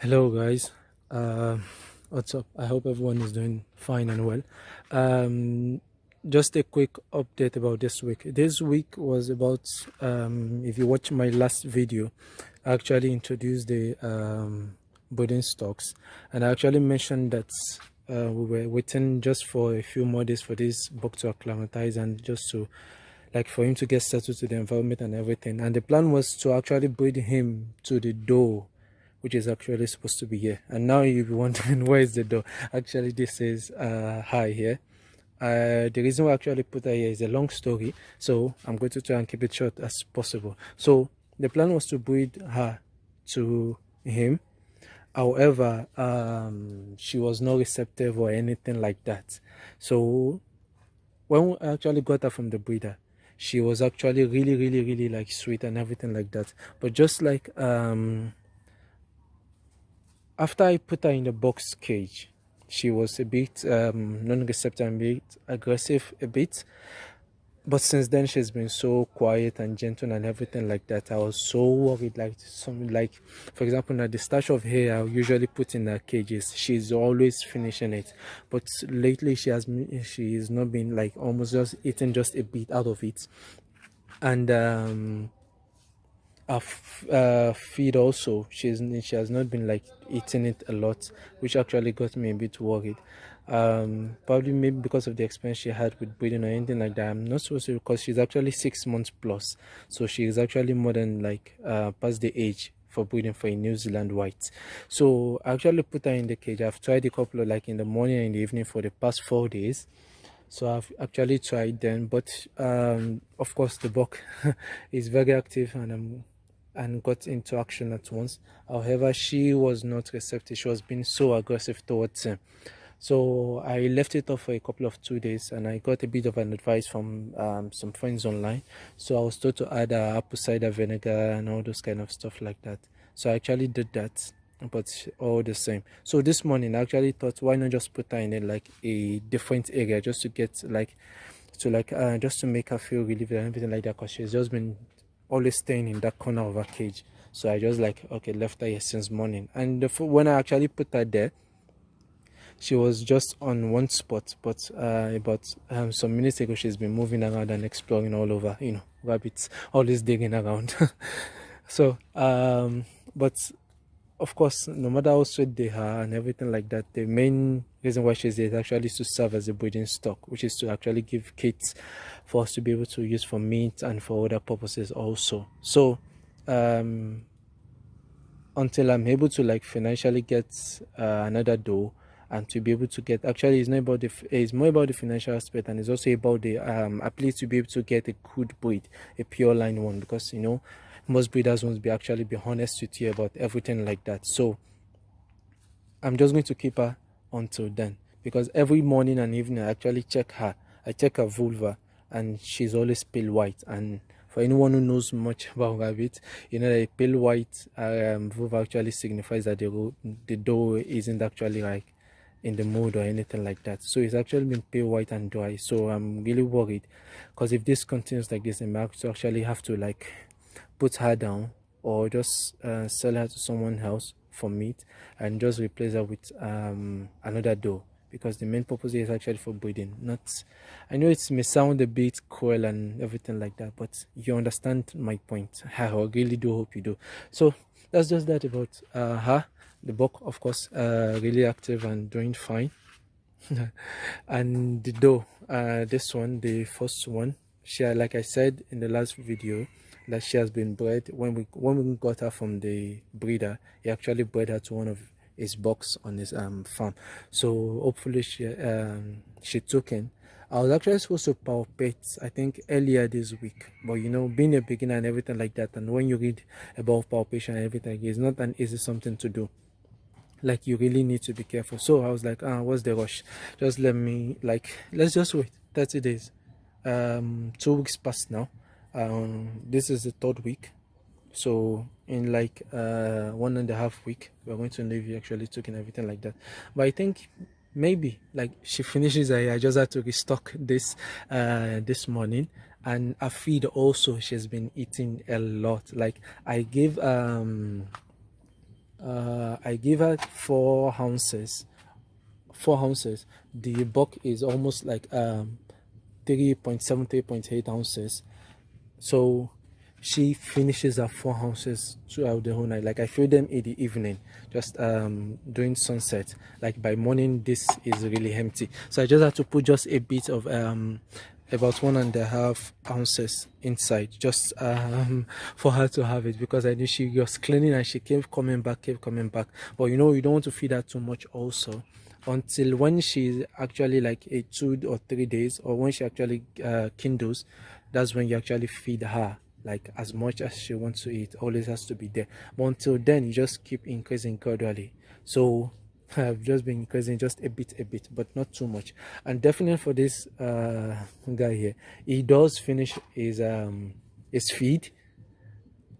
Hello guys, uh, what's up? I hope everyone is doing fine and well. Um, just a quick update about this week. This week was about, if you watch my last video, I actually introduced the breeding stocks, and I actually mentioned that we were waiting just for a few more days for this book to acclimatize and just to like for him to get settled to the environment and everything. And the plan was to actually breed him to the doe, which is actually supposed to be here. And now you'll be wondering where is the door. Actually, this is hi here. The reason why I actually put her here is a long story, so I'm going to try and keep it short as possible. So the plan was to breed her to him. However, she was not receptive or anything like that. So when I actually got her from the breeder, she was actually really like sweet and everything like that. But just like after I put her in the box cage, she was a bit non-receptive and a bit aggressive a bit. But since then, she's been so quiet and gentle and everything like that. I was so worried, like something like, for example, now the stash of hair I usually put in her cages, she's always finishing it. But lately, she's not been like almost just eating just a bit out of it, and feed also, she has not been like eating it a lot, which actually got me a bit worried. Probably maybe because of the experience she had with breeding or anything like that. I'm not so sure because she's actually 6 months plus, so she is actually more than like past the age for breeding for a New Zealand white. So I actually put her in the cage. I've tried a couple of like in the morning and in the evening for the past 4 days. So I've actually tried them, but of course the buck is very active and got into action at once. However, she was not receptive. She was being so aggressive towards him. So I left it off for a couple of 2 days, and I got a bit of an advice from some friends online. So I was told to add apple cider vinegar and all those kind of stuff like that. So I actually did that, but all the same. So this morning I actually thought, why not just put her in like a different area just to get like just to make her feel relieved and everything like that, because she's just been always staying in that corner of her cage. So I just like, okay, left her here since morning. And when I actually put her there, she was just on one spot, but about some minutes ago she's been moving around and exploring all over, rabbits always digging around. So but of course, no matter how sweet they are and everything like that, the main reason why she's there is actually to serve as a breeding stock, which is to actually give kids for us to be able to use for meat and for other purposes also. So until I'm able to like financially get another dough, and to be able to get, actually it's not about it's more about the financial aspect, and it's also about the ability to be able to get a good breed, a pure line one, because most breeders won't be actually be honest with you about everything like that. So I'm just going to keep her until then, because every morning and evening I actually check her. I check her vulva, and she's always pale white. And for anyone who knows much about rabbit, you know that a pale white vulva actually signifies that the doe isn't actually like in the mood or anything like that. So it's actually been pale white and dry. So I'm really worried, because if this continues like this, I might actually have to like put her down, or just sell her to someone else for meat, and just replace her with another doe, because the main purpose is actually for breeding. Not, I know it may sound a bit cruel and everything like that, but you understand my point. I really do hope you do. So that's just that about her. The buck, of course, really active and doing fine. And the doe, this one, the first one, she, like I said in the last video, that she has been bred. When we got her from the breeder, he actually bred her to one of his bucks on his farm. So hopefully she took in. I was actually supposed to palpate, I think, earlier this week, but being a beginner and everything like that, and when you read about palpation and everything, it's not an easy something to do. Like, you really need to be careful. So I was like, what's the rush? Just let's just wait 30 days. 2 weeks past now. This is the third week, so in like 1.5 week we're going to leave. You actually took in everything like that, but I think maybe like she finishes. I just had to restock this morning. And a feed also, she's been eating a lot. Like, I gave I give her 4 ounces. 4 ounces. The buck is almost like 3.7, 3.8 ounces. So she finishes her 4 ounces throughout the whole night. Like I feed them in the evening, just during sunset. Like by morning, this is really empty. So I just have to put just a bit of about 1.5 ounces inside, just for her to have it, because I knew she was cleaning and she kept coming back, But you know, you don't want to feed her too much also, until when she's actually like a 2 or 3 days, or when she actually kindles. That's when you actually feed her like as much as she wants to eat. Always has to be there, but until then you just keep increasing gradually. So I've just been increasing just a bit, but not too much. And definitely for this guy here, he does finish his feed.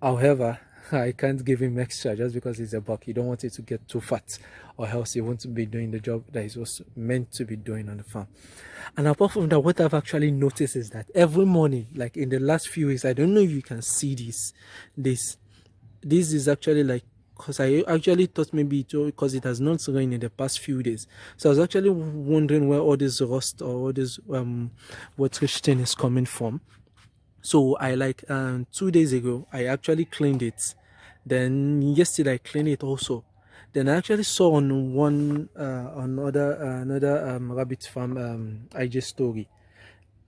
However, I can't give him extra just because he's a buck. You don't want it to get too fat, or else he won't be doing the job that he's was meant to be doing on the farm. And apart from that, what I've actually noticed is that every morning, like in the last few weeks, I don't know if you can see this is actually like, because I actually thought maybe because it has not rained in the past few days. So I was actually wondering where all this rust or all this waterish thing is coming from. So I like 2 days ago I actually cleaned it. Then yesterday I cleaned it also. Then I actually saw on one another rabbit farm IG story,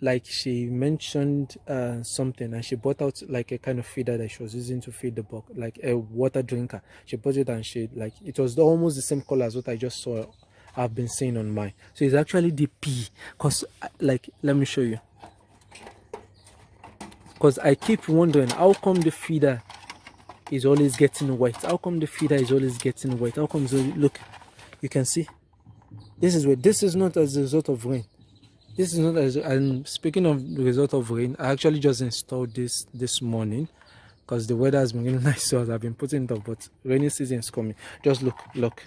like she mentioned something, and she brought out like a kind of feeder that she was using to feed the buck, like a water drinker. She brought it and she, like, it was almost the same color as what I just saw I've been seeing on mine. So it's actually the pee, because like, let me show you, because I keep wondering how come the feeder is always getting wet. How come the feeder is always getting wet? How come? Look, you can see this is wet. This is not as a result of rain. This is not as. And speaking of the result of rain, I actually just installed this morning because the weather has been really nice, so I've been putting it up. But rainy season is coming. Just look,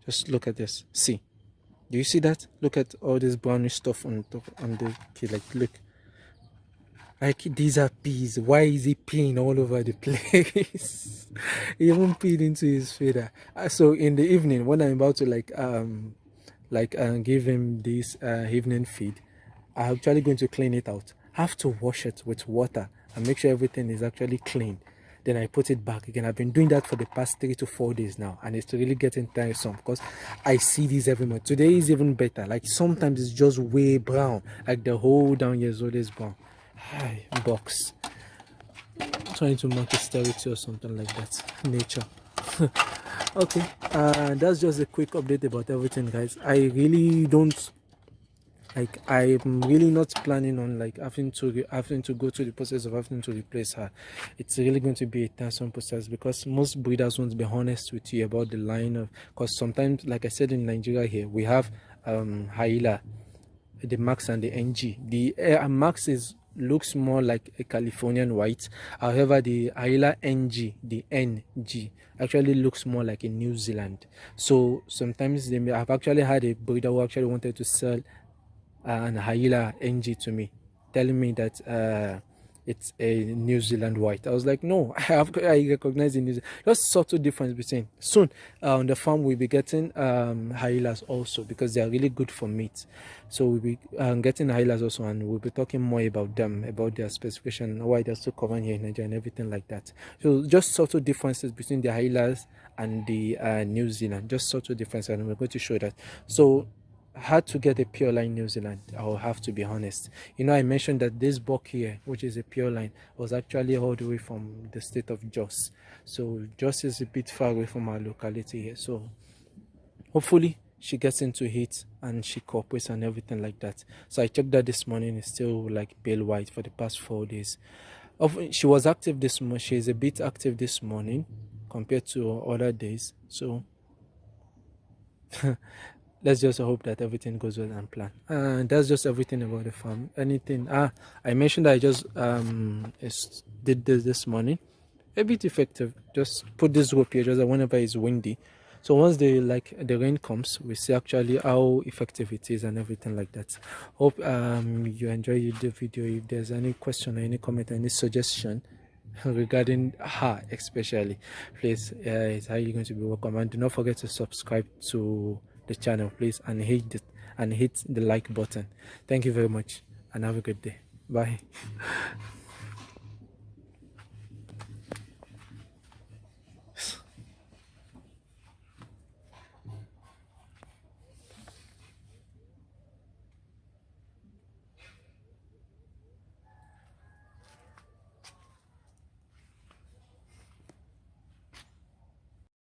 just look at this. See, do you see that? Look at all this brownish stuff on top on the key. Like, look. Like, these are peas. Why is he peeing all over the place? He even peed into his feeder. So in the evening, when I'm about to give him this evening feed, I'm actually going to clean it out. I have to wash it with water and make sure everything is actually clean. Then I put it back again. I've been doing that for the past 3 to 4 days now, and it's really getting tiresome because I see these every month. Today is even better. Like, sometimes it's just way brown, like the whole down here is always brown. Hi, box. Trying to mark austerity or something like that. Nature. Okay, that's just a quick update about everything, guys. I really don't, like, I'm really not planning on like having to go through the process of having to replace her. It's really going to be a tiresome process, because most breeders won't be honest with you about the line of, because sometimes, like I said, in Nigeria here we have Haila, the Max and the NG. The Max looks more like a Californian white. However, the Haila NG, the NG, actually looks more like a New Zealand. So sometimes they may have actually had a breeder who actually wanted to sell an Haila NG to me, telling me that it's a New Zealand white. I was like, no, I recognize the New Zealand. Just subtle difference between. Soon on the farm we'll be getting Hailas also, because they are really good for meat. So we'll be getting Hailas also, and we'll be talking more about them, about their specification, why they're so common here in Nigeria and everything like that. So just subtle differences between the Hailas and the New Zealand, just subtle differences, and we're going to show that. So had to get a pure line New Zealand, I'll have to be honest. You know, I mentioned that this buck here, which is a pure line, was actually all the way from the state of Jos. So Jos is a bit far away from our locality here. So hopefully she gets into heat and she cooperates and everything like that. So I checked that this morning, it's still like pale white for the past 4 days. She was active this morning. She is a bit active this morning compared to other days. So let's just hope that everything goes well and planned. And that's just everything about the farm. Anything I mentioned that I just did this morning. A bit effective. Just put this rope here just whenever it's windy. So once the rain comes, we see actually how effective it is and everything like that. Hope you enjoy the video. If there's any question or any comment or any suggestion, regarding her especially, please, it's highly going to be welcome. And do not forget to subscribe to the channel, please, and hit the like button. Thank you very much, and have a good day. Bye.